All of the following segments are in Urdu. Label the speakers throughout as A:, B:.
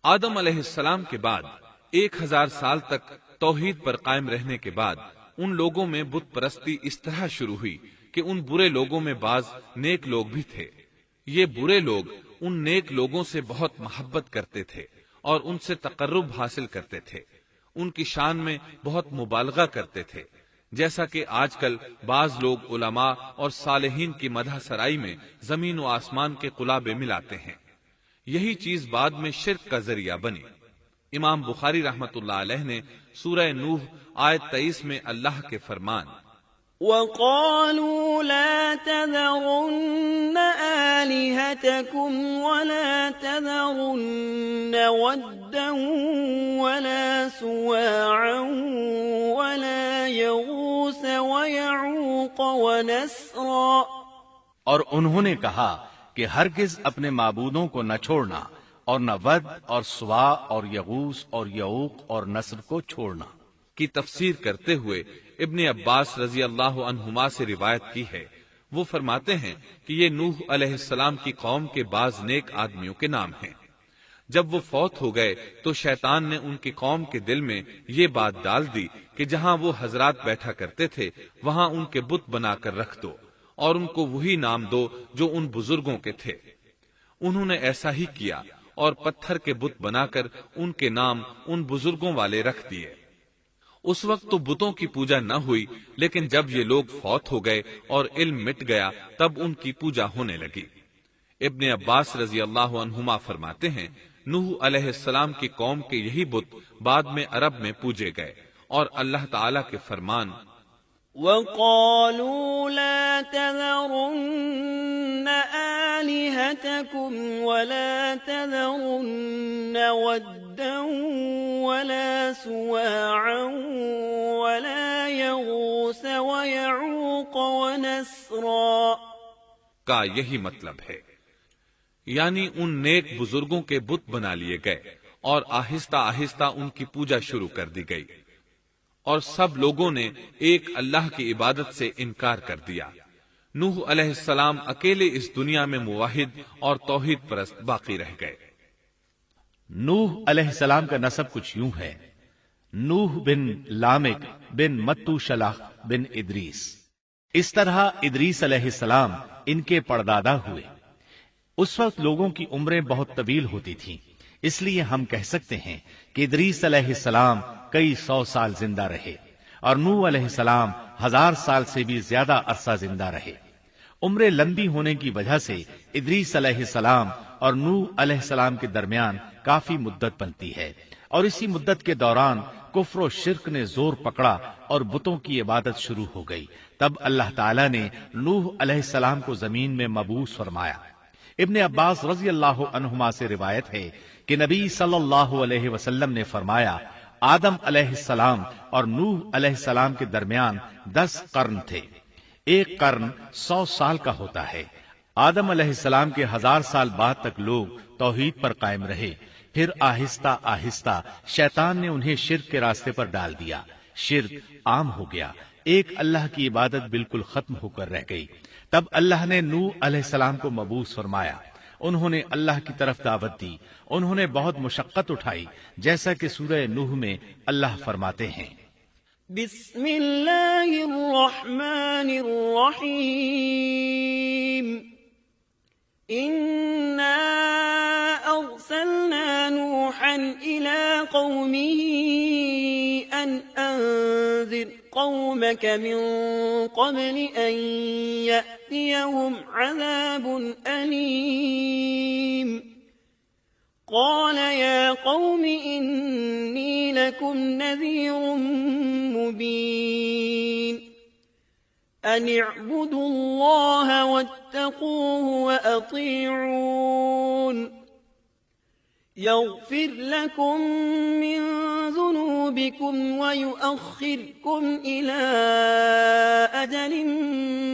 A: آدم علیہ السلام کے بعد 1000 سال تک توحید پر قائم رہنے کے بعد ان لوگوں میں بت پرستی اس طرح شروع ہوئی کہ ان برے لوگوں میں بعض نیک لوگ بھی تھے۔ یہ برے لوگ ان نیک لوگوں سے بہت محبت کرتے تھے اور ان سے تقرب حاصل کرتے تھے، ان کی شان میں بہت مبالغہ کرتے تھے، جیسا کہ آج کل بعض لوگ علماء اور صالحین کی مدح سرائی میں زمین و آسمان کے قلابے ملاتے ہیں۔ یہی چیز بعد میں شرک کا ذریعہ بنی۔ امام بخاری رحمت اللہ علیہ نے سورہ نوح آیت 23 میں اللہ کے فرمان
B: وَقَالُوا لَا تَذَرُنَّ آلِهَتَكُمْ وَلَا تَذَرُنَّ وَدًّا وَلَا سُوَاعًا وَلَا يَغُوثَ وَيَعُوقَ وَنَسْرًا،
C: اور انہوں نے کہا کہ ہرگز اپنے معبودوں کو نہ چھوڑنا اور نہ ود اور سوا اور یغوث اور یعوق اور نصر کو چھوڑنا
A: کی تفسیر کرتے ہوئے ابن عباس رضی اللہ عنہما سے روایت کی ہے۔ وہ فرماتے ہیں کہ یہ نوح علیہ السلام کی قوم کے بعض نیک آدمیوں کے نام ہیں۔ جب وہ فوت ہو گئے تو شیطان نے ان کی قوم کے دل میں یہ بات ڈال دی کہ جہاں وہ حضرات بیٹھا کرتے تھے وہاں ان کے بت بنا کر رکھ دو اور ان کو وہی نام دو جو ان بزرگوں کے تھے۔ انہوں نے ایسا ہی کیا اور پتھر کے بت بنا کر ان کے نام ان بزرگوں والے رکھ دیے۔ اس وقت تو بتوں کی پوجا نہ ہوئی، لیکن جب یہ لوگ فوت ہو گئے اور علم مٹ گیا تب ان کی پوجا ہونے لگی۔ ابن عباس رضی اللہ عنہما فرماتے ہیں نوح علیہ السلام کی قوم کے یہی بت بعد میں عرب میں پوجے گئے، اور اللہ تعالی کے فرمان
B: وَقَالُوا لَا تَذَرُنَّ آلِهَتَكُمْ وَلَا تَذَرُنَّ وَدًّا وَلَا سُوَاعًا وَلَا يَغُوثَ وَيَعُوقَ وَنَسْرًا
A: کا یہی مطلب ہے، یعنی ان نیک بزرگوں کے بت بنا لیے گئے اور آہستہ آہستہ ان کی پوجا شروع کر دی گئی، اور سب لوگوں نے ایک اللہ کی عبادت سے انکار کر دیا۔ نوح علیہ السلام اکیلے اس دنیا میں موحد اور توحید پرست باقی رہ گئے۔
C: نوح علیہ السلام کا نسب کچھ یوں ہے: نوح بن لامک بن متو شلح بن ادریس۔ اس طرح ادریس علیہ السلام ان کے پردادا ہوئے۔ اس وقت لوگوں کی عمریں بہت طویل ہوتی تھیں، اس لیے ہم کہہ سکتے ہیں کہ ادریس علیہ السلام کئی 100 سال زندہ رہے اور نوح علیہ السلام 1000 سال سے بھی زیادہ عرصہ زندہ رہے۔ عمریں لمبی ہونے کی وجہ سے ادریس علیہ السلام اور نوح علیہ السلام کے درمیان کافی مدت بنتی ہے، اور اسی مدت کے دوران کفر و شرک نے زور پکڑا اور بتوں کی عبادت شروع ہو گئی۔ تب اللہ تعالیٰ نے نوح علیہ السلام کو زمین میں مبعوث فرمایا۔ ابن عباس رضی اللہ عنہما سے روایت ہے کہ نبی صلی اللہ علیہ وسلم نے فرمایا آدم علیہ السلام اور نوح علیہ السلام کے درمیان 10 قرن تھے۔ ایک قرن 100 سال کا ہوتا ہے۔ آدم علیہ السلام کے 1000 سال بعد تک لوگ توحید پر قائم رہے، پھر آہستہ آہستہ شیطان نے انہیں شرک کے راستے پر ڈال دیا۔ شرک عام ہو گیا، ایک اللہ کی عبادت بالکل ختم ہو کر رہ گئی۔ تب اللہ نے نوح علیہ السلام کو مبعوث فرمایا۔ انہوں نے اللہ کی طرف دعوت دی، انہوں نے بہت مشقت اٹھائی، جیسا کہ سورہ نوح میں اللہ فرماتے ہیں
B: بسم اللہ الرحمن الرحیم انا ارسلنا نوحا الى قومه ان انذر قومك من قبل ان يأتيهم عذاب أليم قال يا قوم إني لكم نذير مبين أن اعبدوا الله واتقوه وأطيعون يغفر لكم من ذنوبكم ويؤخركم إلى أجل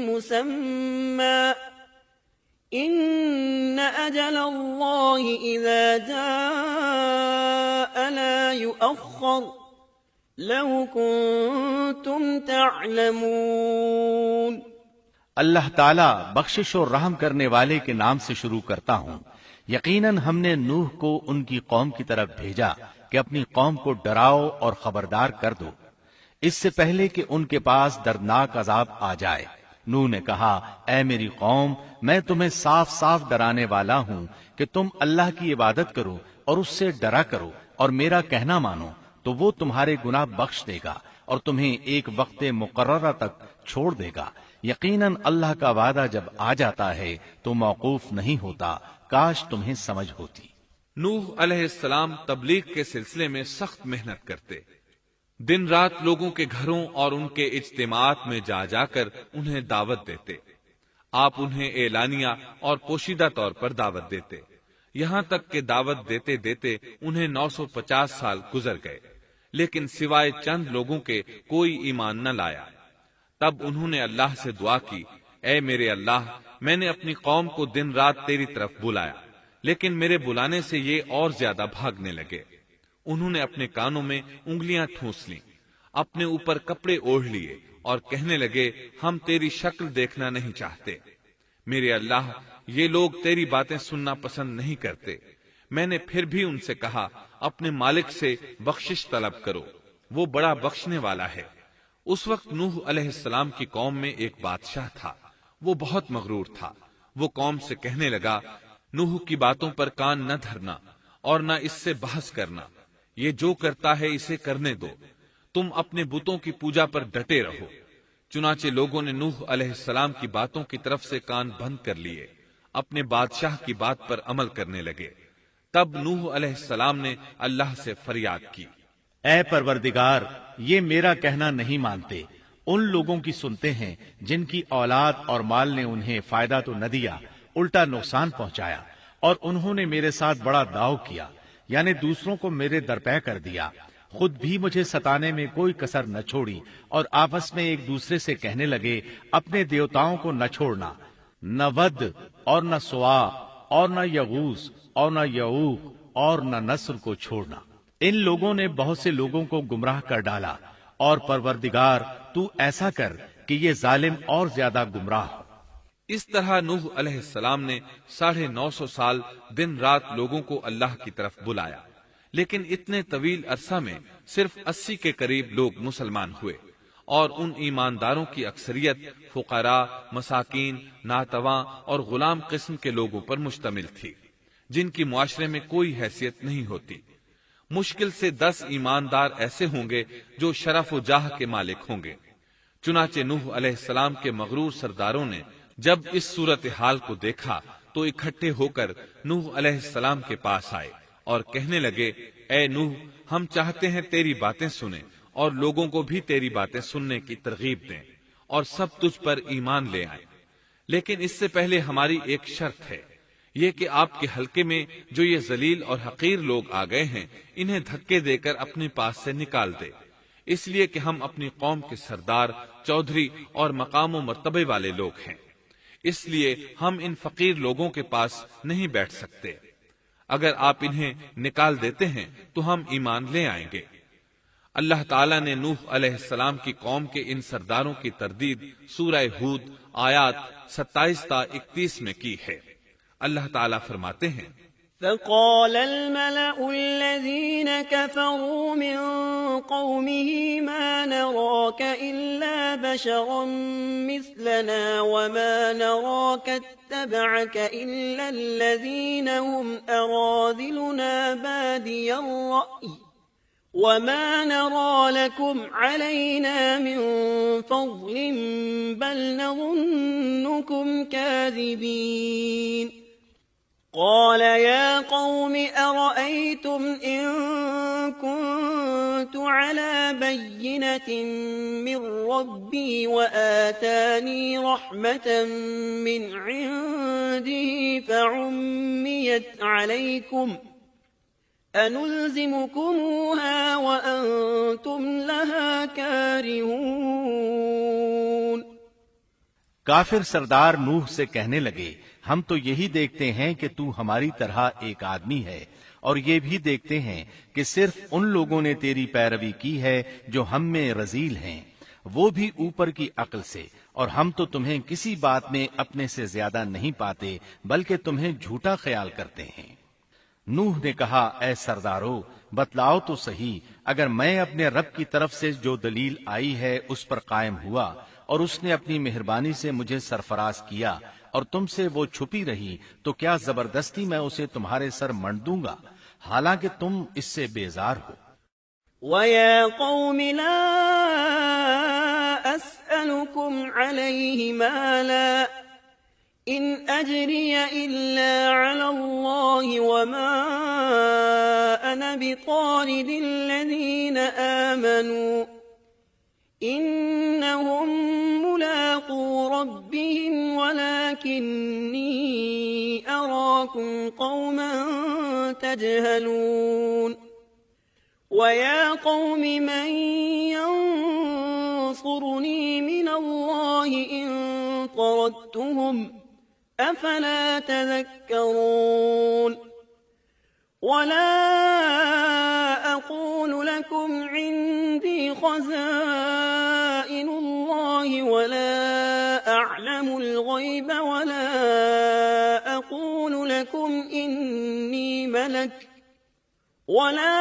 B: مسمى إن أجل الله إذا جاء لا يؤخر لو كنتم تعلمون۔
C: اللہ تعالیٰ بخشش اور رحم کرنے والے کے نام سے شروع کرتا ہوں۔ یقیناً ہم نے نوح کو ان کی قوم کی طرف بھیجا کہ اپنی قوم کو ڈراؤ اور خبردار کر دو اس سے پہلے کہ ان کے پاس دردناک عذاب آ جائے۔ نوح نے کہا، اے میری قوم، میں تمہیں صاف صاف ڈرانے والا ہوں کہ تم اللہ کی عبادت کرو اور اس سے ڈرا کرو اور میرا کہنا مانو، تو وہ تمہارے گناہ بخش دے گا اور تمہیں ایک وقت مقررہ تک چھوڑ دے گا۔ یقیناً اللہ کا وعدہ جب آ جاتا ہے تو موقوف نہیں ہوتا، کاش تمہیں سمجھ ہوتی۔
A: نوح علیہ السلام تبلیغ کے سلسلے میں سخت محنت کرتے، دن رات لوگوں کے گھروں اور ان کے اجتماعات میں جا جا کر انہیں دعوت دیتے۔ آپ انہیں اعلانیہ اور پوشیدہ طور پر دعوت دیتے، یہاں تک کہ دعوت دیتے دیتے انہیں 950 سال گزر گئے، لیکن سوائے چند لوگوں کے کوئی ایمان نہ لایا۔ تب انہوں نے اللہ سے دعا کی، اے میرے اللہ، میں نے اپنی قوم کو دن رات تیری طرف بلایا، لیکن میرے بلانے سے یہ اور زیادہ بھاگنے لگے۔ انہوں نے اپنے کانوں میں انگلیاں ٹھونس لیں، اپنے اوپر کپڑے اوڑھ لیے اور کہنے لگے، ہم تیری شکل دیکھنا نہیں چاہتے۔ میرے اللہ، یہ لوگ تیری باتیں سننا پسند نہیں کرتے۔ میں نے پھر بھی ان سے کہا، اپنے مالک سے بخشش طلب کرو، وہ بڑا بخشنے والا ہے۔ اس وقت نوح علیہ السلام کی قوم میں ایک بادشاہ تھا، وہ بہت مغرور تھا۔ وہ قوم سے کہنے لگا، نوح کی باتوں پر کان نہ دھرنا اور نہ اس سے بحث کرنا، یہ جو کرتا ہے اسے کرنے دو، تم اپنے بتوں کی پوجا پر ڈٹے رہو۔ چنانچہ لوگوں نے نوح علیہ السلام کی باتوں کی طرف سے کان بند کر لیے، اپنے بادشاہ کی بات پر عمل کرنے لگے۔ تب نوح علیہ السلام نے اللہ سے فریاد کی،
C: اے پروردگار، یہ میرا کہنا نہیں مانتے، ان لوگوں کی سنتے ہیں جن کی اولاد اور مال نے انہیں فائدہ تو نہ دیا، الٹا نقصان پہنچایا، اور انہوں نے میرے ساتھ بڑا داؤ کیا، یعنی دوسروں کو میرے درپے کر دیا، خود بھی مجھے ستانے میں کوئی کسر نہ چھوڑی، اور آپس میں ایک دوسرے سے کہنے لگے، اپنے دیوتاؤں کو نہ چھوڑنا، نہ ود اور نہ سوا اور نہ یغوث اور نہ یعوق اور نہ نصر کو چھوڑنا۔ ان لوگوں نے بہت سے لوگوں کو گمراہ کر ڈالا، اور پروردگار تو ایسا کر کہ یہ ظالم اور زیادہ گمراہ ہو۔
A: اس طرح نوح علیہ السلام نے 950 سال دن رات لوگوں کو اللہ کی طرف بلایا، لیکن اتنے طویل عرصہ میں صرف 80 کے قریب لوگ مسلمان ہوئے، اور ان ایمانداروں کی اکثریت فقراء، مساکین، ناتواں اور غلام قسم کے لوگوں پر مشتمل تھی، جن کی معاشرے میں کوئی حیثیت نہیں ہوتی۔ مشکل سے 10 ایماندار ایسے ہوں گے جو شرف و جاہ کے مالک ہوں گے۔ چنانچہ نوح علیہ السلام کے مغرور سرداروں نے جب اس صورتحال کو دیکھا تو اکٹھے ہو کر نوح علیہ السلام کے پاس آئے اور کہنے لگے، اے نوح، ہم چاہتے ہیں تیری باتیں سنیں اور لوگوں کو بھی تیری باتیں سننے کی ترغیب دیں اور سب تجھ پر ایمان لے آئیں، لیکن اس سے پہلے ہماری ایک شرط ہے، یہ کہ آپ کے حلقے میں جو یہ ذلیل اور حقیر لوگ آ گئے ہیں انہیں دھکے دے کر اپنے پاس سے نکال دے، اس لیے کہ ہم اپنی قوم کے سردار، چودھری اور مقام و مرتبے والے لوگ ہیں، اس لیے ہم ان فقیر لوگوں کے پاس نہیں بیٹھ سکتے۔ اگر آپ انہیں نکال دیتے ہیں تو ہم ایمان لے آئیں گے۔ اللہ تعالیٰ نے نوح علیہ السلام کی قوم کے ان سرداروں کی تردید سورہ ہود آیات 27 تا 31 میں کی ہے۔ اللہ تعالیٰ فرماتے ہیں،
B: فقال الملأ الذين كفروا من قومه ما نراك إلا بشرا مثلنا وما نراك اتبعك إلا الذين هم أراذلنا بادي الرأي وما نرى لكم علينا من فضل بل نظنكم كاذبين قال يا قوم أرأيتم إن كنت على بينة من ربي وآتاني رحمة من عنده فعميت عليكم أنلزمكموها وأنتم لها كارهون۔
C: کافر سردار نوح سے کہنے لگے، ہم تو یہی دیکھتے ہیں کہ تو ہماری طرح ایک آدمی ہے، اور یہ بھی دیکھتے ہیں کہ صرف ان لوگوں نے تیری پیروی کی ہے جو ہم میں رذیل ہیں، وہ بھی اوپر کی عقل سے، اور ہم تو تمہیں کسی بات میں اپنے سے زیادہ نہیں پاتے بلکہ تمہیں جھوٹا خیال کرتے ہیں۔ نوح نے کہا، اے سردارو، بتلاؤ تو صحیح، اگر میں اپنے رب کی طرف سے جو دلیل آئی ہے اس پر قائم ہوا اور اس نے اپنی مہربانی سے مجھے سرفراز کیا اور تم سے وہ چھپی رہی، تو کیا زبردستی میں اسے تمہارے سر منڈ دوں گا، حالانکہ تم اس سے بیزار ہو۔
B: وَيَا قَوْمِ لَا أَسْأَلُكُمْ عَلَيْهِ مَالًا إِنْ أَجْرِيَ إِلَّا عَلَى اللَّهِ وَمَا أَنَا بِطَارِدِ الَّذِينَ آمَنُوا إِنَّهُمْ مُلَاقُو رَبِّهِمْ وَلَكِنِّي أَرَاكُمْ قَوْمًا تَجْهَلُونَ وَيَا قَوْمِ مَنْ يَنصُرُنِي مِنَ اللَّهِ إِن طَرَدتُّهُمْ أَفَلَا تَذَكَّرُونَ وَلَا أَقُولُ لَكُمْ عِندِي خَزَائِنُ اللَّهِ وَلَا أَعْلَمُ الْغَيْبَ وَلَا أَقُولُ لَكُمْ إِنِّي مَلَكٌ وَلَا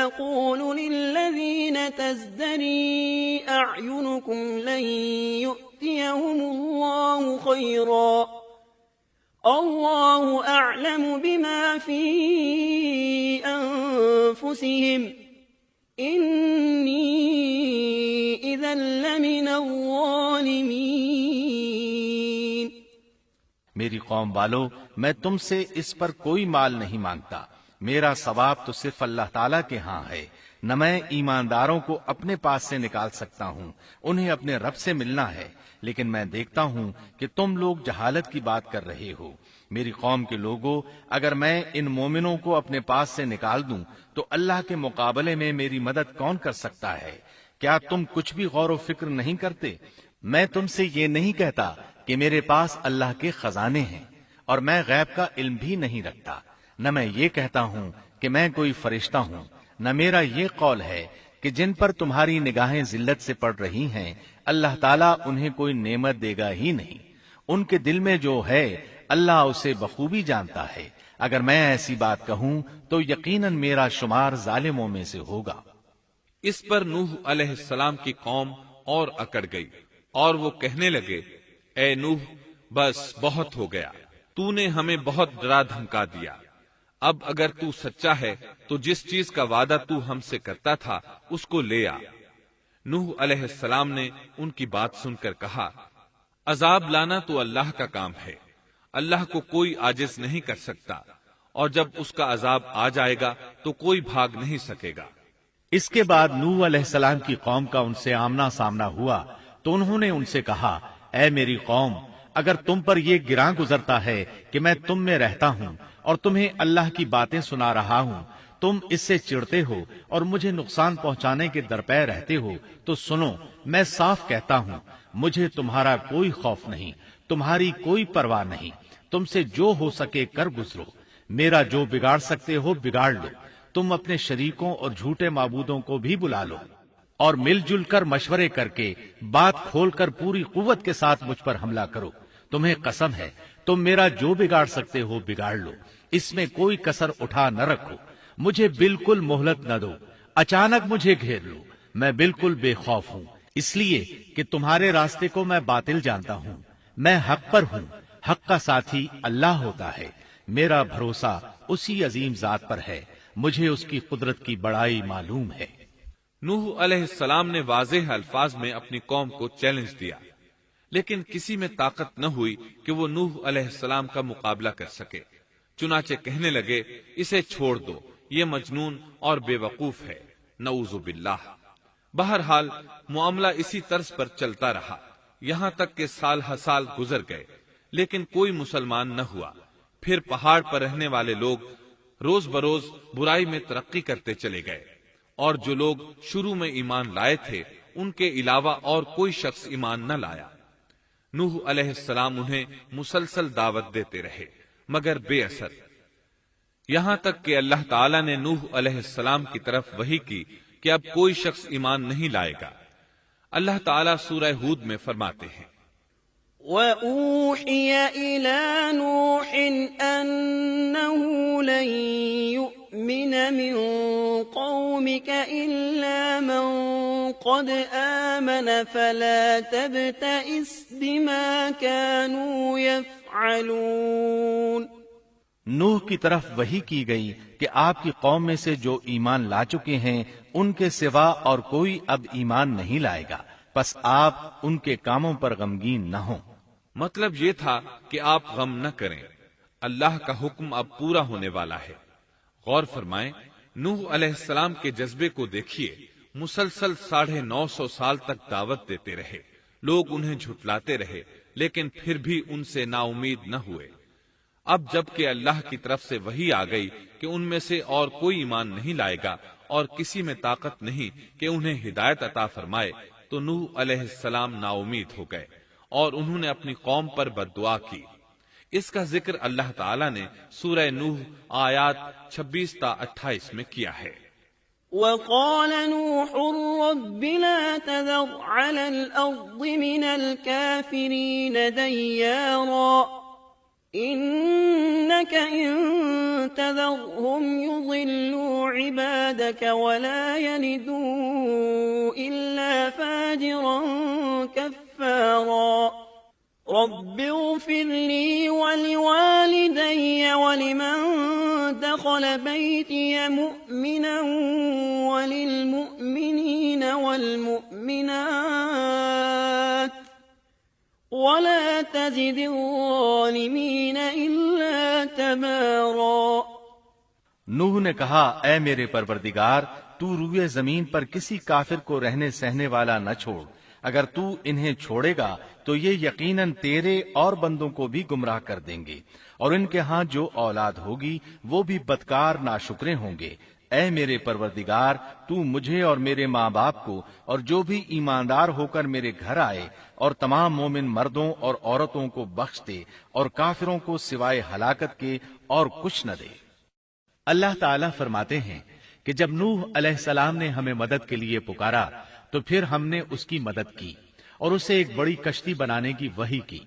B: أَقُولُ لِلَّذِينَ تَزْدَرِي أَعْيُنُكُمْ لَن يُؤْتِيَهُمُ اللَّهُ خَيْرًا اللَّهُ أَعْلَمُ بِمَا فِي أَنفُسِهِمْ إِنِّي إِذًا لَّمِنَ الظَّالِمِينَ۔
C: میری قوم والو، میں تم سے اس پر کوئی مال نہیں مانگتا، میرا ثواب تو صرف اللہ تعالیٰ کے ہاں ہے، نہ میں ایمانداروں کو اپنے پاس سے نکال سکتا ہوں، انہیں اپنے رب سے ملنا ہے، لیکن میں دیکھتا ہوں کہ تم لوگ جہالت کی بات کر رہے ہو۔ میری قوم کے لوگوں، اگر میں ان مومنوں کو اپنے پاس سے نکال دوں تو اللہ کے مقابلے میں میری مدد کون کر سکتا ہے؟ کیا تم کچھ بھی غور و فکر نہیں کرتے؟ میں تم سے یہ نہیں کہتا کہ میرے پاس اللہ کے خزانے ہیں اور میں غیب کا علم بھی نہیں رکھتا، نہ میں یہ کہتا ہوں کہ میں کوئی فرشتہ ہوں، نہ میرا یہ قول ہے کہ جن پر تمہاری نگاہیں ذلت سے پڑ رہی ہیں اللہ تعالیٰ انہیں کوئی نعمت دے گا ہی نہیں، ان کے دل میں جو ہے اللہ اسے بخوبی جانتا ہے، اگر میں ایسی بات کہوں تو یقیناً میرا شمار ظالموں میں سے ہوگا۔
A: اس پر نوح علیہ السلام کی قوم اور اکڑ گئی اور وہ کہنے لگے، اے نوح، بس بہت ہو گیا، تو نے ہمیں بہت ڈرا دھمکا دیا، اب اگر تو سچا ہے تو جس چیز کا وعدہ تو ہم سے کرتا تھا اس کو لے آ۔ نوح علیہ السلام نے ان کی بات سن کر کہا، عذاب لانا تو اللہ کا کام ہے، اللہ کو کوئی عاجز نہیں کر سکتا، اور جب اس کا عذاب آ جائے گا تو کوئی بھاگ نہیں سکے گا۔
C: اس کے بعد نوح علیہ السلام کی قوم کا ان سے آمنا سامنا ہوا تو انہوں نے ان سے کہا، اے میری قوم، اگر تم پر یہ گراں گزرتا ہے کہ میں تم میں رہتا ہوں اور تمہیں اللہ کی باتیں سنا رہا ہوں، تم اس سے چڑھتے ہو اور مجھے نقصان پہنچانے کے درپے رہتے ہو، تو سنو، میں صاف کہتا ہوں، مجھے تمہارا کوئی خوف نہیں، تمہاری کوئی پرواہ نہیں، تم سے جو ہو سکے کر گزرو، میرا جو بگاڑ سکتے ہو بگاڑ لو، تم اپنے شریکوں اور جھوٹے معبودوں کو بھی بلا لو اور مل جل کر مشورے کر کے بات کھول کر پوری قوت کے ساتھ مجھ پر حملہ کرو، تمہیں قسم ہے تم میرا جو بگاڑ سکتے ہو بگاڑ لو، اس میں کوئی کسر اٹھا نہ رکھو، مجھے بالکل مہلت نہ دو، اچانک مجھے گھیر لو، میں بالکل بے خوف ہوں، اس لیے کہ تمہارے راستے کو میں باطل جانتا ہوں، میں حق پر ہوں، حق کا ساتھی اللہ ہوتا ہے، میرا بھروسہ اسی عظیم ذات پر ہے، مجھے اس کی قدرت کی بڑائی معلوم ہے۔
A: نوح علیہ السلام نے واضح الفاظ میں اپنی قوم کو چیلنج دیا، لیکن کسی میں طاقت نہ ہوئی کہ وہ نوح علیہ السلام کا مقابلہ کر سکے، چنانچہ کہنے لگے، اسے چھوڑ دو، یہ مجنون اور بے وقوف ہے، نعوذ باللہ۔ بہرحال معاملہ اسی طرز پر چلتا رہا، یہاں تک کہ سال ہر سال گزر گئے، لیکن کوئی مسلمان نہ ہوا۔ پھر پہاڑ پر رہنے والے لوگ روز بروز برائی میں ترقی کرتے چلے گئے، اور جو لوگ شروع میں ایمان لائے تھے ان کے علاوہ اور کوئی شخص ایمان نہ لایا۔ نوح علیہ السلام انہیں مسلسل دعوت دیتے رہے مگر بے اثر۔ یہاں تک کہ اللہ تعالیٰ نے نوح علیہ السلام کی طرف وحی کی کہ اب کوئی شخص ایمان نہیں لائے گا۔ اللہ تعالیٰ سورہ ہود میں فرماتے ہیں،
B: وَأُوحِيَ إِلَى نُوحٍ أَنَّهُ لَن يُؤْمِنَ مِن قَوْمِكَ إِلَّا مَن قَدْ آمَنَ فَلَا تَبْتَئِسْ بِمَا كَانُوا يَفْعَلُونَ۔
C: نوح کی طرف وحی کی گئی کہ آپ کی قوم میں سے جو ایمان لا چکے ہیں ان کے سوا اور کوئی اب ایمان نہیں لائے گا، پس آپ ان کے کاموں پر غمگین نہ ہوں۔
A: مطلب یہ تھا کہ آپ غم نہ کریں، اللہ کا حکم اب پورا ہونے والا ہے۔ غور فرمائیں، نوح علیہ السلام کے جذبے کو دیکھیے، مسلسل 950 سال تک دعوت دیتے رہے، لوگ انہیں جھٹلاتے رہے، لیکن پھر بھی ان سے نا امید نہ ہوئے۔ اب جب کہ اللہ کی طرف سے وحی آ گئی کہ ان میں سے اور کوئی ایمان نہیں لائے گا اور کسی میں طاقت نہیں کہ انہیں ہدایت عطا فرمائے، تو نوح علیہ السلام نا امید ہو گئے اور انہوں نے اپنی قوم پر بد دعا کی۔ اس کا ذکر اللہ تعالیٰ نے سورہ نوح آیات 26 تا 28 میں کیا ہے۔
B: وَقَالَ نُوحٌ رَبِّ لَا تَذَرْ عَلَى الْأَرْضِ مِنَ الْكَافِرِينَ دَيَّارًا إِنَّكَ إِن تَذَرْهُمْ يُضِلُّوا عِبَادَكَ وَلَا يَلِدُوا إِلَّا فَاجِرًا كَفَّارًا رَبِّ اغْفِرْ لِي وَلِوَالِدَيَّ وَلِمَن دَخَلَ بَيْتِيَ مُؤْمِنًا وَلِلْمُؤْمِنِينَ وَالْمُؤْمِنَاتِ وَلَا تَزِدِ الظَّالِمِينَ إِلَّا تَبَارًا۔
C: نوح نے کہا، اے میرے پروردگار، تو روئے زمین پر کسی کافر کو رہنے سہنے والا نہ چھوڑ، اگر تو انہیں چھوڑے گا تو یہ یقیناً تیرے اور بندوں کو بھی گمراہ کر دیں گے، اور ان کے ہاں جو اولاد ہوگی وہ بھی بدکار ناشکرے ہوں گے۔ اے میرے پروردگار، تو مجھے اور میرے ماں باپ کو اور جو بھی ایماندار ہو کر میرے گھر آئے اور تمام مومن مردوں اور عورتوں کو بخش دے، اور کافروں کو سوائے ہلاکت کے اور کچھ نہ دے۔ اللہ تعالیٰ فرماتے ہیں کہ جب نوح علیہ السلام نے ہمیں مدد کے لیے پکارا تو پھر ہم نے اس کی مدد کی اور اسے ایک بڑی کشتی بنانے کی وحی کی،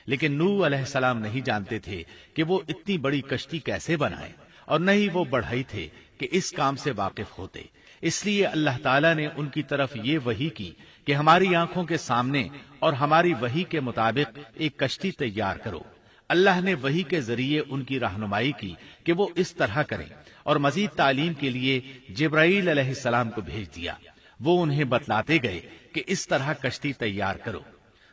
C: لیکن نوح علیہ السلام نہیں جانتے تھے کہ وہ اتنی بڑی کشتی کیسے بنائے، اور نہ ہی وہ بڑھئی تھے کہ اس کام سے واقف ہوتے۔ اس لیے اللہ تعالیٰ نے ان کی طرف یہ وحی کی کہ ہماری آنکھوں کے سامنے اور ہماری وحی کے مطابق ایک کشتی تیار کرو۔ اللہ نے وحی کے ذریعے ان کی رہنمائی کی کہ وہ اس طرح کریں، اور مزید تعلیم کے لیے جبرائیل علیہ السلام کو بھیج دیا۔ وہ انہیں بتلاتے گئے کہ اس طرح کشتی تیار کرو۔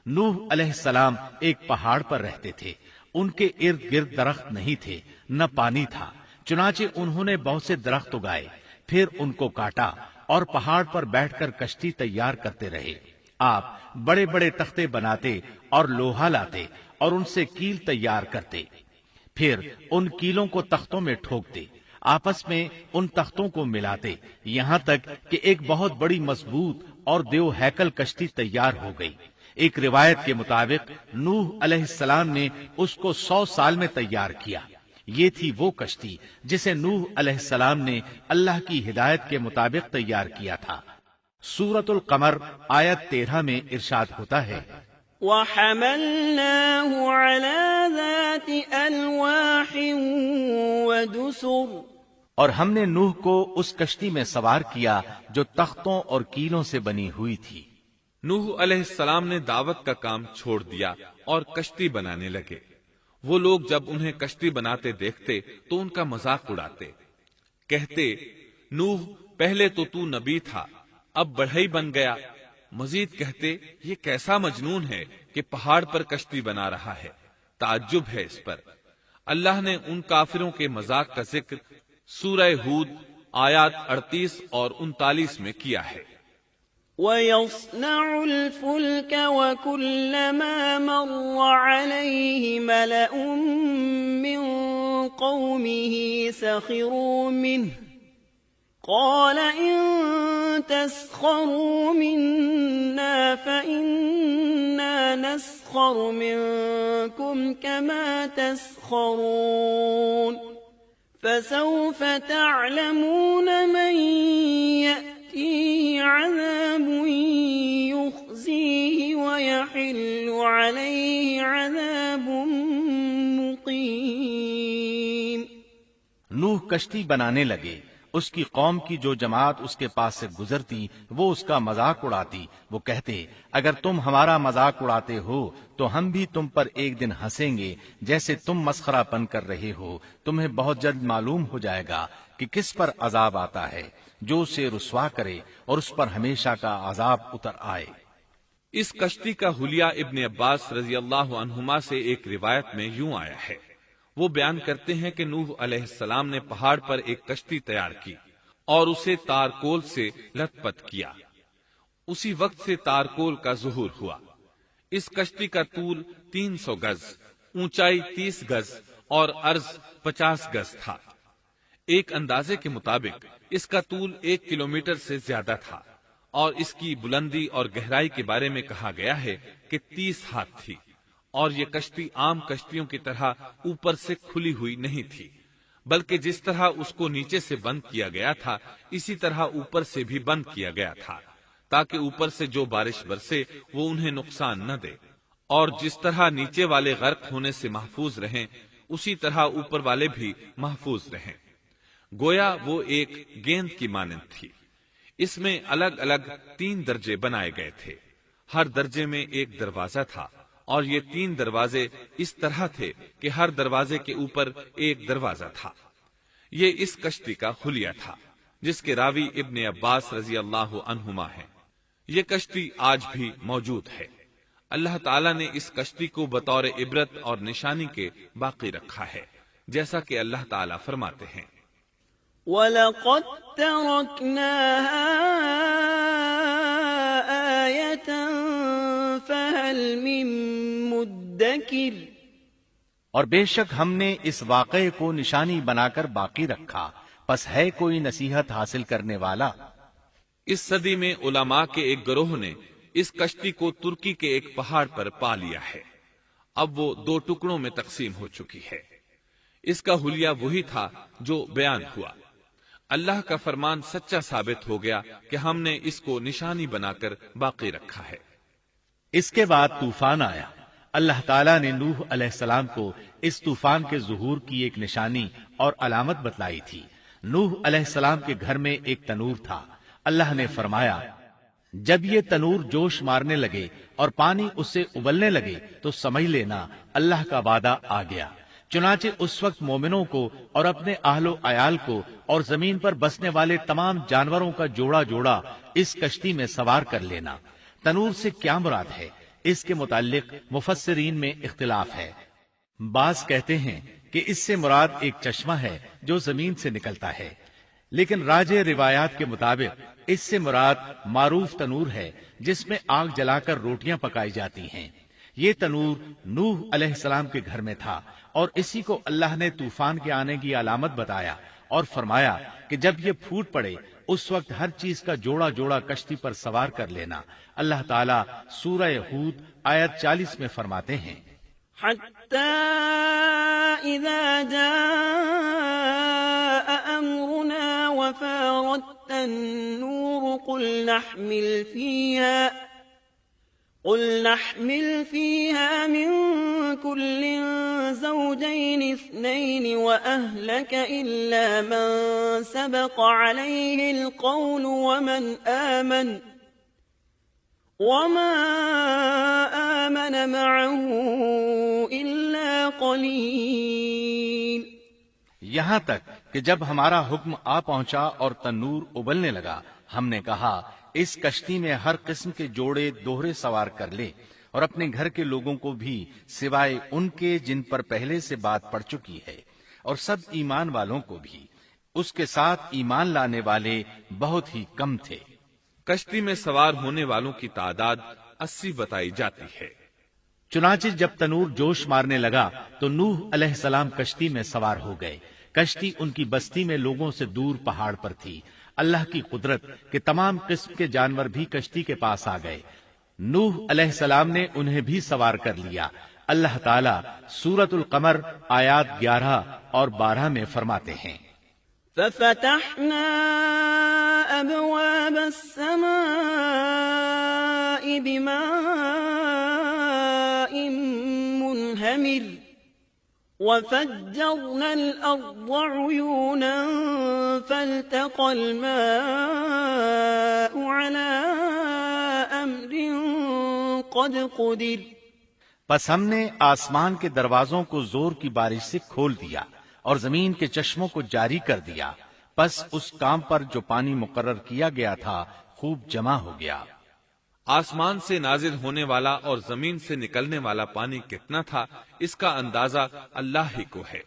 C: نوح علیہ السلام ایک پہاڑ پر رہتے تھے، ان کے ارد گرد درخت نہیں تھے، نہ پانی تھا، چنانچہ انہوں نے بہت سے درخت اگائے، پھر ان کو کاٹا اور پہاڑ پر بیٹھ کر کشتی تیار کرتے رہے۔ آپ بڑے بڑے تختے بناتے اور لوہا لاتے اور ان سے کیل تیار کرتے، پھر ان کیلوں کو تختوں میں ٹھوکتے، آپس میں ان تختوں کو ملاتے، یہاں تک کہ ایک بہت بڑی مضبوط اور دیو ہیکل کشتی تیار ہو گئی۔ ایک روایت کے مطابق نوح علیہ السلام نے اس کو 100 سال میں تیار کیا۔ یہ تھی وہ کشتی جسے نوح علیہ السلام نے اللہ کی ہدایت کے مطابق تیار کیا تھا۔ سورۃ القمر آیت 13 میں ارشاد ہوتا ہے،
B: وَحَمَلْنَاهُ عَلَى ذَاتِ أَلْوَاحٍ وَدُسُرٍ،
C: اور ہم نے نوح کو اس کشتی میں سوار کیا جو تختوں اور کیلوں سے بنی ہوئی تھی۔
A: نوح علیہ السلام نے دعوت کا کام چھوڑ دیا اور کشتی بنانے لگے۔ وہ لوگ جب انہیں کشتی بناتے دیکھتے تو ان کا مذاق اڑاتے، کہتے، نوح پہلے تو نبی تھا، اب بڑھئی بن گیا۔ مزید کہتے، یہ کیسا مجنون ہے کہ پہاڑ پر کشتی بنا رہا ہے، تعجب ہے اس پر۔ اللہ نے ان کافروں کے مذاق کا ذکر سورہ ہود آیات 38 اور 39 میں کیا ہے۔
B: وَيَصْنَعُ الْفُلْكَ وَكُلَّمَا مَرَّ عَلَيْهِ مَلَأٌ مِّن قَوْمِهِ سَخِرُوا مِنْهُ قَالَ إِن تَسْخَرُوا مِنَّا فَإِنَّا نَسْخَرُ مِنكُمْ كَمَا تَسْخَرُونَ فسوف تعلمون من يأتيه عذاب يخزيه ويحل عليه عذاب مقيم۔
C: نوح کشتی بنانے لگے، اس کی قوم کی جو جماعت اس کے پاس سے گزرتی وہ اس کا مذاق اڑاتی۔ وہ کہتے اگر تم ہمارا مذاق اڑاتے ہو تو ہم بھی تم پر ایک دن ہنسیں گے جیسے تم مسخرہ پن کر رہے ہو۔ تمہیں بہت جلد معلوم ہو جائے گا کہ کس پر عذاب آتا ہے جو اسے رسوا کرے اور اس پر ہمیشہ کا عذاب اتر آئے۔
A: اس کشتی کا حلیہ ابن عباس رضی اللہ عنہما سے ایک روایت میں یوں آیا ہے۔ وہ بیان کرتے ہیں کہ نوح علیہ السلام نے پہاڑ پر ایک کشتی تیار کی اور اسے تارکول سے لت پت کیا۔ اسی وقت سے تارکول کا ظہور ہوا۔ اس کشتی کا طول 300 گز، اونچائی 30 گز اور عرض 50 گز تھا۔ ایک اندازے کے مطابق اس کا طول 1 کلومیٹر سے زیادہ تھا اور اس کی بلندی اور گہرائی کے بارے میں کہا گیا ہے کہ 30 ہاتھ تھی، اور یہ کشتی عام کشتیوں کی طرح اوپر سے کھلی ہوئی نہیں تھی، بلکہ جس طرح اس کو نیچے سے بند کیا گیا تھا اسی طرح اوپر سے بھی بند کیا گیا تھا، تاکہ اوپر سے جو بارش برسے وہ انہیں نقصان نہ دے، اور جس طرح نیچے والے غرق ہونے سے محفوظ رہیں اسی طرح اوپر والے بھی محفوظ رہیں۔ گویا وہ ایک گیند کی مانند تھی۔ اس میں الگ الگ 3 درجے بنائے گئے تھے، ہر درجے میں ایک دروازہ تھا، اور یہ 3 دروازے اس طرح تھے کہ ہر دروازے کے اوپر ایک دروازہ تھا۔ یہ اس کشتی کا حلیہ تھا جس کے راوی ابن عباس رضی اللہ عنہما ہیں۔ یہ کشتی آج بھی موجود ہے۔ اللہ تعالیٰ نے اس کشتی کو بطور عبرت اور نشانی کے باقی رکھا ہے، جیسا کہ اللہ تعالیٰ فرماتے ہیں
B: وَلَقَدْ تَرَكْنَاهَا آيَةً فَهَلْ مِن مُدَّكِرٍ،
C: اور بے شک ہم نے اس واقعے کو نشانی بنا کر باقی رکھا، پس ہے کوئی نصیحت حاصل کرنے والا۔
A: اس صدی میں علماء کے ایک گروہ نے اس کشتی کو ترکی کے ایک پہاڑ پر پا لیا ہے۔ اب وہ 2 ٹکڑوں میں تقسیم ہو چکی ہے۔ اس کا حلیہ وہی تھا جو بیان ہوا۔ اللہ کا فرمان سچا ثابت ہو گیا کہ ہم نے اس کو نشانی بنا کر باقی رکھا ہے۔
C: اس کے بعد طوفان آیا۔ اللہ تعالیٰ نے نوح علیہ السلام کو اس طوفان کے ظہور کی ایک نشانی اور علامت بتلائی تھی۔ نوح علیہ السلام کے گھر میں ایک تنور تھا۔ اللہ نے فرمایا جب یہ تنور جوش مارنے لگے اور پانی اس سے ابلنے لگے تو سمجھ لینا اللہ کا وعدہ آ گیا۔ چنانچہ اس وقت مومنوں کو اور اپنے اہل و عیال کو اور زمین پر بسنے والے تمام جانوروں کا جوڑا جوڑا اس کشتی میں سوار کر لینا۔ تنور سے کیا مراد ہے، اس کے متعلق مفسرین میں اختلاف ہے۔ بعض کہتے ہیں کہ اس سے مراد ایک چشمہ ہے جو زمین سے نکلتا ہے، لیکن راجح روایات کے مطابق اس سے مراد معروف تنور ہے جس میں آگ جلا کر روٹیاں پکائی جاتی ہیں۔ یہ تنور نوح علیہ السلام کے گھر میں تھا اور اسی کو اللہ نے طوفان کے آنے کی علامت بتایا اور فرمایا کہ جب یہ پھوٹ پڑے اس وقت ہر چیز کا جوڑا جوڑا کشتی پر سوار کر لینا۔ اللہ تعالیٰ سورہ ہود آیت 40 میں فرماتے ہیں
B: حَتَّى إِذَا جَاءَ أَمْرُنَا وَفَارَتِ النُّورُ قُلْ نَحْمِلْ فِيهَا مِن كُلٍّ زَوْجَيْنِ اثْنَيْنِ وَأَهْلَكَ إِلَّا مَن سَبَقَ عَلَيْهِ الْقَوْلُ وَمَا آمَنَ مَعَهُ إِلَّا قَلِيلٌ۔
C: یہاں تک کہ جب ہمارا حکم آ پہنچا اور تنور ابلنے لگا، ہم نے کہا اس کشتی میں ہر قسم کے جوڑے دوہرے سوار کر لے اور اپنے گھر کے لوگوں کو بھی سوائے ان کے جن پر پہلے سے بات پڑ چکی ہے، اور سب ایمان والوں کو بھی۔ اس کے ساتھ ایمان لانے والے بہت ہی کم تھے۔
A: کشتی میں سوار ہونے والوں کی تعداد 80 بتائی جاتی ہے۔
C: چنانچہ جب تنور جوش مارنے لگا تو نوح علیہ السلام کشتی میں سوار ہو گئے۔ کشتی ان کی بستی میں لوگوں سے دور پہاڑ پر تھی۔ اللہ کی قدرت کہ تمام قسم کے جانور بھی کشتی کے پاس آ گئے۔ نوح علیہ السلام نے انہیں بھی سوار کر لیا۔ اللہ تعالیٰ سورۃ القمر آیات 11 اور 12 میں فرماتے ہیں،
B: ففتحنا أبواب السماء بماء منهمر وفجرنا الأرض عيونا فالتقى الماء على أمر قد قدر۔
C: پس ہم نے آسمان کے دروازوں کو زور کی بارش سے کھول دیا اور زمین کے چشموں کو جاری کر دیا، پس اس کام پر جو پانی مقرر کیا گیا تھا خوب جمع ہو گیا۔
A: آسمان سے نازل ہونے والا اور زمین سے نکلنے والا پانی کتنا تھا، اس کا اندازہ اللہ ہی کو ہے۔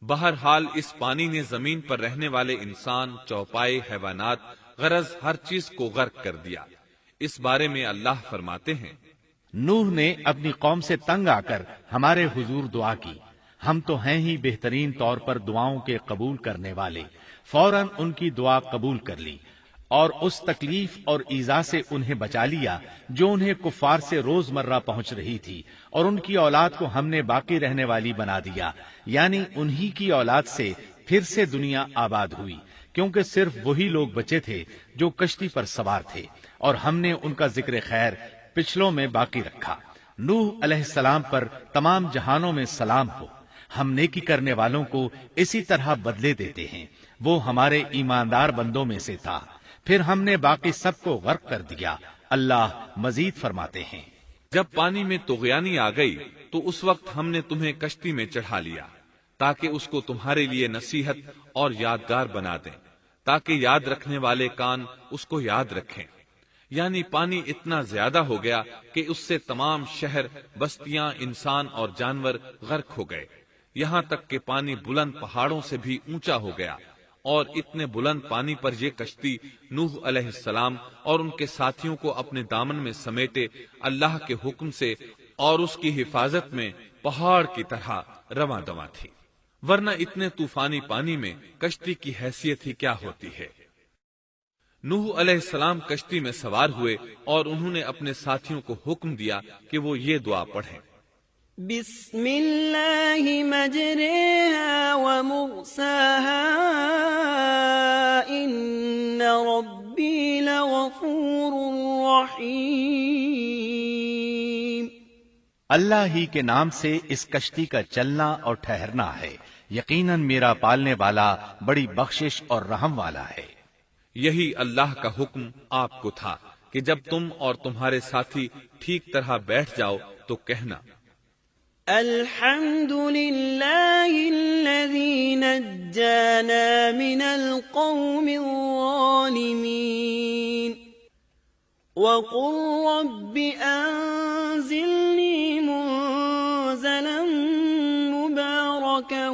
A: بہرحال اس پانی نے زمین پر رہنے والے انسان، چوپائے، حیوانات، غرض ہر چیز کو غرق کر دیا۔ اس بارے میں اللہ فرماتے ہیں،
C: نوح نے اپنی قوم سے تنگ آ کر ہمارے حضور دعا کی، ہم تو ہیں ہی بہترین طور پر دعاؤں کے قبول کرنے والے۔ فوراً ان کی دعا قبول کر لی اور اس تکلیف اور ایذا سے انہیں بچا لیا جو انہیں کفار سے روزمرہ پہنچ رہی تھی، اور ان کی اولاد کو ہم نے باقی رہنے والی بنا دیا، یعنی انہی کی اولاد سے پھر سے دنیا آباد ہوئی، کیونکہ صرف وہی لوگ بچے تھے جو کشتی پر سوار تھے، اور ہم نے ان کا ذکر خیر پچھلوں میں باقی رکھا۔ نوح علیہ السلام پر تمام جہانوں میں سلام ہو، ہم نیکی کرنے والوں کو اسی طرح بدلے دیتے ہیں، وہ ہمارے ایماندار بندوں میں سے تھا، پھر ہم نے باقی سب کو غرق کر دیا۔ اللہ مزید فرماتے ہیں،
A: جب پانی میں طغیانی آ گئی تو اس وقت ہم نے تمہیں کشتی میں چڑھا لیا تاکہ اس کو تمہارے لیے نصیحت اور یادگار بنا دیں، تاکہ یاد رکھنے والے کان اس کو یاد رکھیں۔ یعنی پانی اتنا زیادہ ہو گیا کہ اس سے تمام شہر، بستیاں، انسان اور جانور غرق ہو گئے، یہاں تک کہ پانی بلند پہاڑوں سے بھی اونچا ہو گیا، اور اتنے بلند پانی پر یہ کشتی نوح علیہ السلام اور ان کے ساتھیوں کو اپنے دامن میں سمیٹے اللہ کے حکم سے اور اس کی حفاظت میں پہاڑ کی طرح رواں دواں تھی، ورنہ اتنے طوفانی پانی میں کشتی کی حیثیت ہی کیا ہوتی ہے۔ نوح علیہ السلام کشتی میں سوار ہوئے اور انہوں نے اپنے ساتھیوں کو حکم دیا کہ وہ یہ دعا پڑھیں،
B: بسم اللہ مجریہا ومرساہا ان ربی لغفور رحیم۔
C: اللہ ہی کے نام سے اس کشتی کا چلنا اور ٹھہرنا ہے، یقیناً میرا پالنے والا بڑی بخشش اور رحم والا ہے۔
A: یہی اللہ کا حکم آپ کو تھا کہ جب تم اور تمہارے ساتھی ٹھیک طرح بیٹھ جاؤ تو کہنا،
B: الحمد للہ الذی نجانا من القوم الظالمین وقل رب انزلنی منزلا مبارکا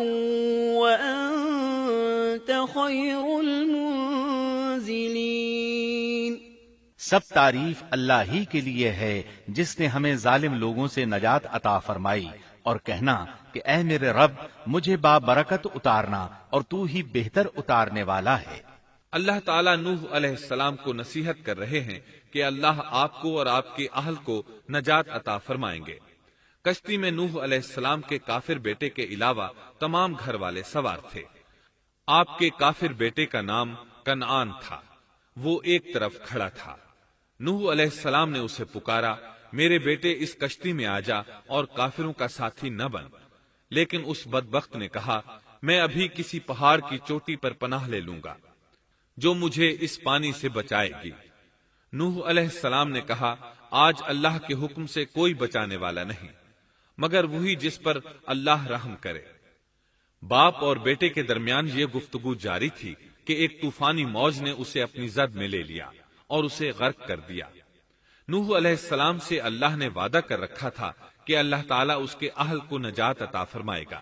B: وانت خیر المنزلین۔
C: سب تعریف اللہ ہی کے لیے ہے جس نے ہمیں ظالم لوگوں سے نجات عطا فرمائی، اور کہنا کہ اے میرے رب مجھے بابرکت اتارنا اور تو ہی بہتر اتارنے والا ہے۔
A: اللہ تعالیٰ نوح علیہ السلام کو نصیحت کر رہے ہیں کہ اللہ آپ کو اور آپ کے اہل کو نجات عطا فرمائیں گے۔ کشتی میں نوح علیہ السلام کے کافر بیٹے کے علاوہ تمام گھر والے سوار تھے۔ آپ کے کافر بیٹے کا نام کنعان تھا، وہ ایک طرف کھڑا تھا۔ نوح علیہ السلام نے اسے پکارا، میرے بیٹے اس کشتی میں آ جا اور کافروں کا ساتھی نہ بن، لیکن اس بدبخت نے کہا، میں ابھی کسی پہاڑ کی چوٹی پر پناہ لے لوں گا جو مجھے اس پانی سے بچائے گی۔ نوح علیہ السلام نے کہا، آج اللہ کے حکم سے کوئی بچانے والا نہیں مگر وہی جس پر اللہ رحم کرے۔ باپ اور بیٹے کے درمیان یہ گفتگو جاری تھی کہ ایک طوفانی موج نے اسے اپنی زد میں لے لیا اور اسے غرق کر دیا۔ نوح علیہ السلام سے اللہ نے وعدہ کر رکھا تھا کہ اللہ تعالیٰ اس کے اہل کو نجات عطا فرمائے گا۔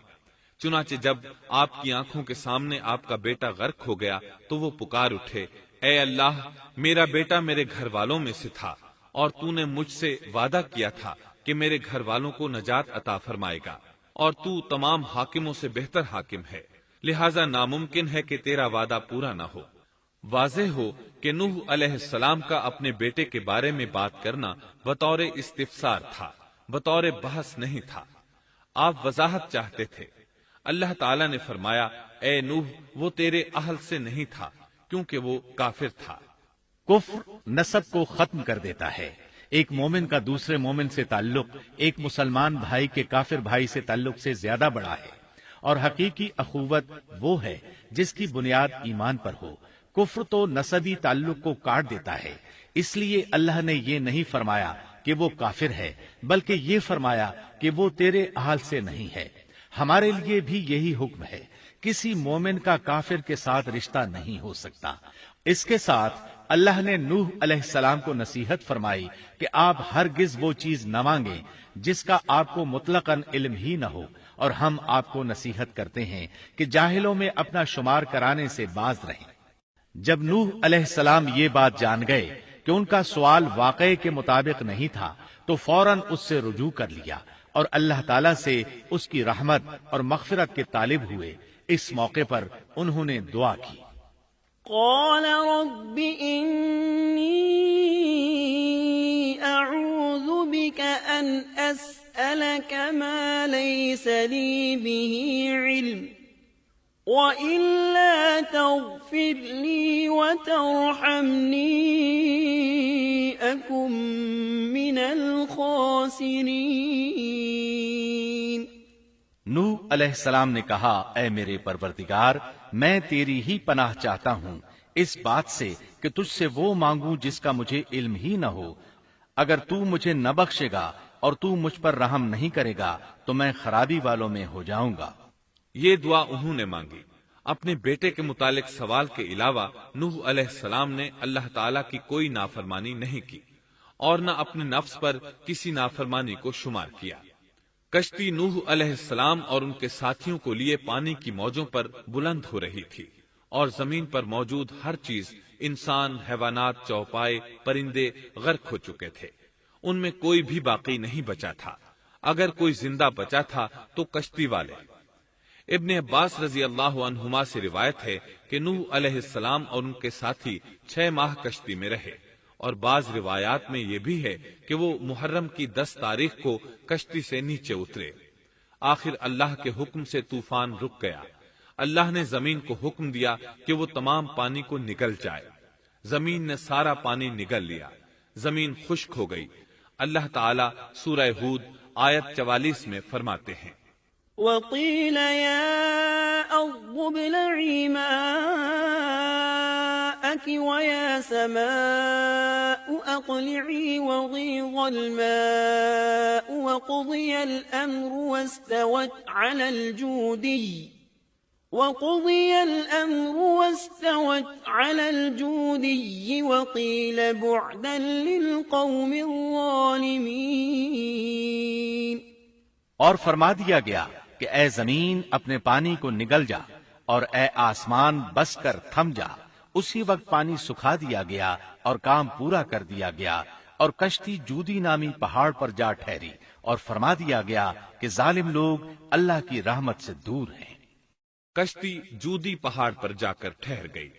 A: چنانچہ جب آپ کی آنکھوں کے سامنے آپ کا بیٹا غرق ہو گیا تو وہ پکار اٹھے، اے اللہ، میرا بیٹا میرے گھر والوں میں سے تھا اور تو نے مجھ سے وعدہ کیا تھا کہ میرے گھر والوں کو نجات عطا فرمائے گا، اور تو تمام حاکموں سے بہتر حاکم ہے، لہذا ناممکن ہے کہ تیرا وعدہ پورا نہ ہو۔ واضح ہو کہ نوح علیہ السلام کا اپنے بیٹے کے بارے میں بات کرنا بطور استفسار تھا، بطور بحث نہیں تھا، آپ وضاحت چاہتے تھے۔ اللہ تعالیٰ نے فرمایا، اے نوح، وہ تیرے اہل سے نہیں تھا کیونکہ وہ کافر تھا۔
C: کفر نسب کو ختم کر دیتا ہے۔ ایک مومن کا دوسرے مومن سے تعلق ایک مسلمان بھائی کے کافر بھائی سے تعلق سے زیادہ بڑا ہے، اور حقیقی اخوت وہ ہے جس کی بنیاد ایمان پر ہو۔ کفر تو نسبی تعلق کو کاٹ دیتا ہے، اس لیے اللہ نے یہ نہیں فرمایا کہ وہ کافر ہے، بلکہ یہ فرمایا کہ وہ تیرے اہل سے نہیں ہے۔ ہمارے لیے بھی یہی حکم ہے، کسی مومن کا کافر کے ساتھ رشتہ نہیں ہو سکتا۔ اس کے ساتھ اللہ نے نوح علیہ السلام کو نصیحت فرمائی کہ آپ ہرگز وہ چیز نہ مانگیں جس کا آپ کو مطلقاً علم ہی نہ ہو، اور ہم آپ کو نصیحت کرتے ہیں کہ جاہلوں میں اپنا شمار کرانے سے باز رہیں۔ جب نوح علیہ السلام یہ بات جان گئے کہ ان کا سوال واقعے کے مطابق نہیں تھا تو فوراً اس سے رجوع کر لیا اور اللہ تعالیٰ سے اس کی رحمت اور مغفرت کے طالب ہوئے۔ اس موقع پر انہوں نے دعا کی،
B: قال رب إني أعوذ بك أن أسألك ما ليس لي به علم وإلا تغفر لي وترحمني أكن من الخاسرين۔
C: نوح علیہ السلام نے کہا، اے میرے پروردگار، میں تیری ہی پناہ چاہتا ہوں اس بات سے کہ تجھ سے وہ مانگوں جس کا مجھے علم ہی نہ ہو۔ اگر تو مجھے نہ بخشے گا اور تو مجھ پر رحم نہیں کرے گا تو میں خرابی والوں میں ہو جاؤں گا۔
A: یہ دعا انہوں نے مانگی۔ اپنے بیٹے کے متعلق سوال کے علاوہ نوح علیہ السلام نے اللہ تعالیٰ کی کوئی نافرمانی نہیں کی اور نہ اپنے نفس پر کسی نافرمانی کو شمار کیا۔ کشتی نوح علیہ السلام اور ان کے ساتھیوں کو لیے پانی کی موجوں پر بلند ہو رہی تھی، اور زمین پر موجود ہر چیز، انسان، حیوانات، چوپائے، پرندے غرق ہو چکے تھے۔ ان میں کوئی بھی باقی نہیں بچا تھا۔ اگر کوئی زندہ بچا تھا تو کشتی والے۔ ابن عباس رضی اللہ عنہما سے روایت ہے کہ نوح علیہ السلام اور ان کے ساتھی 6 ماہ کشتی میں رہے، اور بعض روایات میں یہ بھی ہے کہ وہ محرم کی 10 تاریخ کو کشتی سے نیچے اترے۔ آخر اللہ کے حکم سے طوفان رک گیا۔ اللہ نے زمین کو حکم دیا کہ وہ تمام پانی کو نگل جائے۔ زمین نے سارا پانی نگل لیا، زمین خشک ہو گئی۔ اللہ تعالیٰ سورہ ہود آیت 44 میں فرماتے ہیں،
B: وقيل يا أرض ابلعي ماءك ويا سماء أقلعي وغيض الماء وقضي الأمر واستوت على الجودي وقيل بعدا للقوم الظالمين۔
C: اور فرما دیا گیا کہ اے زمین اپنے پانی کو نگل جا، اور اے آسمان بس کر تھم جا۔ اسی وقت پانی سکھا دیا گیا اور کام پورا کر دیا گیا، اور کشتی جودی نامی پہاڑ پر جا ٹھہری، اور فرما دیا گیا کہ ظالم لوگ اللہ کی رحمت سے دور ہیں۔
A: کشتی جودی پہاڑ پر جا کر ٹھہر گئی۔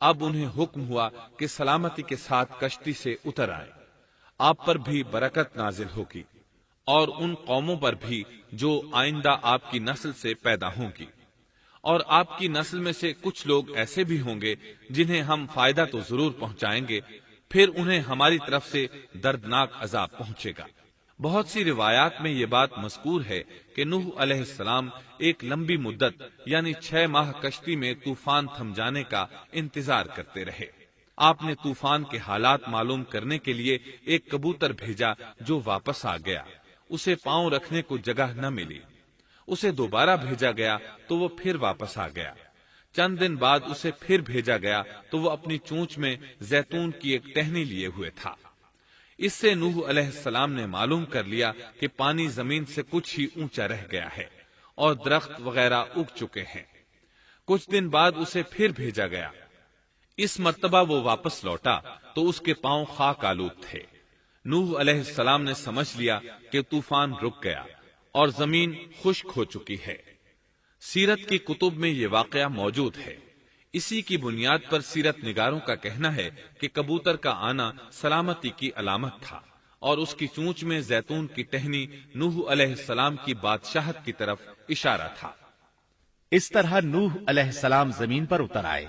A: اب انہیں حکم ہوا کہ سلامتی کے ساتھ کشتی سے اتر آئے۔ آپ پر بھی برکت نازل ہوگی، اور ان قوموں پر بھی جو آئندہ آپ کی نسل سے پیدا ہوں گی، اور آپ کی نسل میں سے کچھ لوگ ایسے بھی ہوں گے جنہیں ہم فائدہ تو ضرور پہنچائیں گے، پھر انہیں ہماری طرف سے دردناک عذاب پہنچے گا۔ بہت سی روایات میں یہ بات مذکور ہے کہ نوح علیہ السلام ایک لمبی مدت یعنی 6 ماہ کشتی میں طوفان تھم جانے کا انتظار کرتے رہے۔ آپ نے طوفان کے حالات معلوم کرنے کے لیے ایک کبوتر بھیجا جو واپس آ گیا۔ اسے پاؤں رکھنے کو جگہ نہ ملی۔ اسے دوبارہ بھیجا گیا تو وہ پھر واپس آ گیا۔ چند دن بعد اسے پھر بھیجا گیا تو وہ اپنی چونچ میں زیتون کی ایک ٹہنی لیے ہوئے تھا۔ اس سے نوح علیہ السلام نے معلوم کر لیا کہ پانی زمین سے کچھ ہی اونچا رہ گیا ہے اور درخت وغیرہ اگ چکے ہیں۔ کچھ دن بعد اسے پھر بھیجا گیا۔ اس مرتبہ وہ واپس لوٹا تو اس کے پاؤں خاک آلود تھے۔ نوح علیہ السلام نے سمجھ لیا کہ طوفان رک گیا اور زمین خشک ہو چکی ہے۔ سیرت کی کتب میں یہ واقعہ موجود ہے۔ اسی کی بنیاد پر سیرت نگاروں کا کہنا ہے کہ کبوتر کا آنا سلامتی کی علامت تھا، اور اس کی چونچ میں زیتون کی ٹہنی نوح علیہ السلام کی بادشاہت کی طرف اشارہ تھا۔
C: اس طرح نوح علیہ السلام زمین پر اتر آئے۔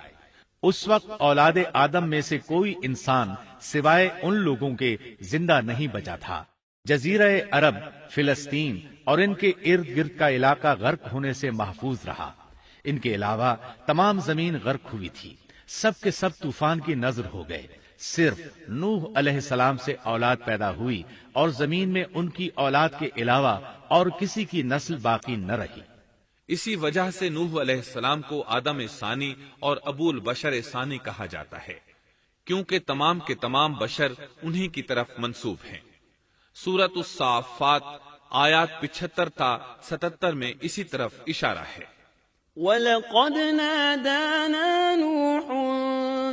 C: اس وقت اولاد آدم میں سے کوئی انسان سوائے ان لوگوں کے زندہ نہیں بچا تھا۔ جزیرہ عرب، فلسطین اور ان کے ارد گرد کا علاقہ غرق ہونے سے محفوظ رہا۔ ان کے علاوہ تمام زمین غرق ہوئی تھی۔ سب کے سب طوفان کی نذر ہو گئے۔ صرف نوح علیہ السلام سے اولاد پیدا ہوئی اور زمین میں ان کی اولاد کے علاوہ اور کسی کی نسل باقی نہ رہی۔
A: اسی وجہ سے نوح علیہ السلام کو آدم ثانی اور ابو البشر ثانی کہا جاتا ہے، کیونکہ تمام کے تمام بشر انہی کی طرف منسوب ہیں۔ سورۃ الصافات آیات 75 تا 77 میں اسی طرف اشارہ ہے۔
B: وَلَقَدْ نَادَانَا نُوحٌ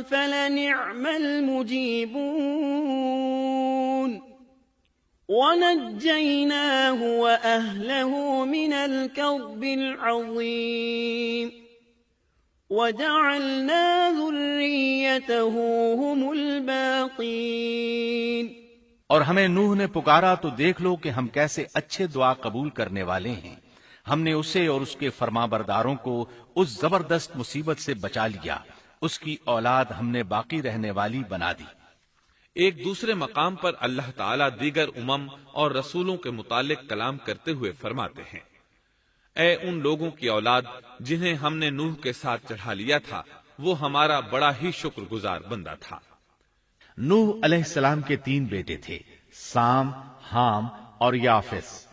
B: فَلَنِعْمَ الْمُجِيبُونَ وَنَجَّيْنَاهُ وَأَهْلَهُ مِنَ الْكَرْبِ الْعَظِيمِ وَجَعَلْنَا ذُرِّيَّتَهُ هُمُ الْبَاقِينَ۔
C: اور ہمیں نوح نے پکارا تو دیکھ لو کہ ہم کیسے اچھے دعا قبول کرنے والے ہیں۔ ہم نے اسے اور اس کے فرمانبرداروں کو اس زبردست مصیبت سے بچا لیا۔ اس کی اولاد ہم نے باقی رہنے والی بنا دی۔
A: ایک دوسرے مقام پر اللہ تعالیٰ دیگر امم اور رسولوں کے متعلق کلام کرتے ہوئے فرماتے ہیں، اے ان لوگوں کی اولاد جنہیں ہم نے نوح کے ساتھ چڑھا لیا تھا، وہ ہمارا بڑا ہی شکر گزار بندہ تھا۔
C: نوح علیہ السلام کے 3 بیٹے تھے، سام، حام اور یافس۔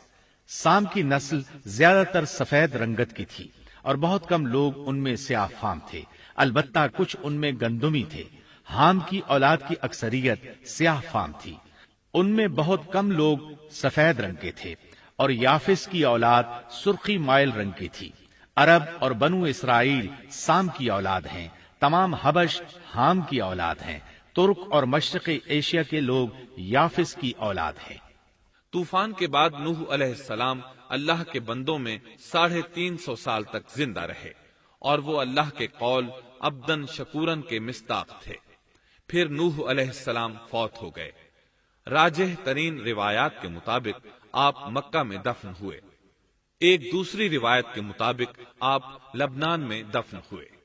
C: سام کی نسل زیادہ تر سفید رنگت کی تھی اور بہت کم لوگ ان میں سیاہ فام تھے، البتہ کچھ ان میں گندمی تھے۔ حام کی اولاد کی اکثریت سیاہ فام تھی، ان میں بہت کم لوگ سفید رنگ کے تھے، اور یافس کی اولاد سرخی مائل رنگ کی تھی۔ عرب اور بنو اسرائیل سام کی اولاد ہیں، تمام حبش حام کی اولاد ہیں، ترک اور مشرقی ایشیا کے لوگ یافس کی اولاد ہیں۔
A: طوفان کے بعد نوح علیہ السلام اللہ کے بندوں میں 350 سال تک زندہ رہے، اور وہ اللہ کے قول عبدن شکورن کے مصداق تھے۔ پھر نوح علیہ السلام فوت ہو گئے۔ راجح ترین روایات کے مطابق آپ مکہ میں دفن ہوئے، ایک دوسری روایت کے مطابق آپ لبنان میں دفن ہوئے۔